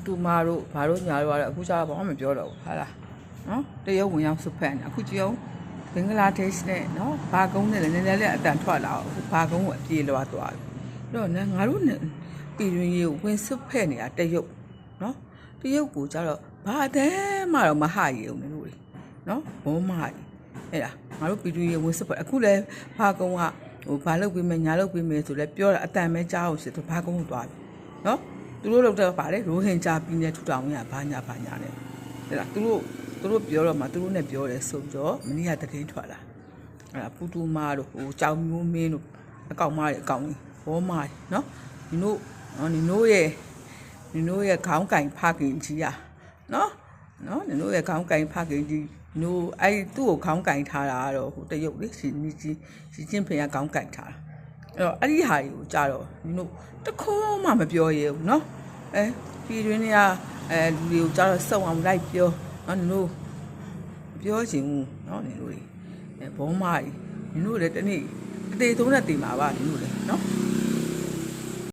တူမာတို့ဘာတို့ညာတို့ကတော့အခုကျတော့ဘာမှမပြောတော့ဘူးဟာလားနော်တရုတ်ဝင်ရောက်စုဖက်နေအခုကြည့်အောင်ဘင်္ဂလားဒေ့ရှ်နဲ့နော်ဘာကုန်းနဲ့လည်းနည်းနည်းလေးအတန်ထွက်လာအောင်ဘာကုန်းကိုအပြေးလွားသွားပြီတော့ငါတို့ပြည်တွင်းရေးကိုဝင်စုဖက်နေတာတရုတ်နော်တရုတ်ကိုကျတော့ဘာတဲ့မှတော့မဟရည်အောင်လေတို့နော်ဘောမကြီးအဲ့ဒါငါတို့ပြည်တွင်းရေးဝင်စုဖက်အခုလည်းဘာကုန်းကဘာလုပ်ပြီးမယ်ညာလုပ်ပြီးမယ်ဆိုလဲပြောတာအတန်ပဲကြားအောင်စစ်သူဘာကုန်းကိုသွားပြီနော်သူတို့လောက်တော့ပါတယ်ရိုဟင်ဂျာပြည်နယ်ထူထောင်ရဘာညာနဲ့အဲ့ဒါသူတို့ပြောတော့မှသူတို့နဲ့ပြောတယ်ဆိုတော့မနေ့ကတည်င်းထွက်လာအဲ့ဒါပူတူမာတို့ဟိုကြောင်မျိုးမင်းတို့အကောင်မတွေအကောင်ကြီးဘောမတွေနော်ဒီတို့ရဲ့ခေါင်းကင်ဖခင်ကြီးอ่ะနော်ဒီတို့ရဲ့ခေါင်းကင်ဖခင်ကြီးတို့အဲ့သူ့ကိုခေါင်းကင်ထားတာကတော့ဟိုတရုတ်လေစီချင်းဖင်ကခေါင်းကင်ထားတာအဲ့ဒီဟာကြီးကိုကြာတော့ဒီတို့တခုံးမှမပြောရဘူးနော်ပြည်တွင်းတွေကလူတွေကိုကြာတော့စုံအောင်လိုက်ပြောနော်တို့ပြောချင်ဘူးနော်တို့ဘောမကြီးတို့လည်းတနေ့အသေးဆုံးနဲ့တည်မှာပါတို့လည်းနော်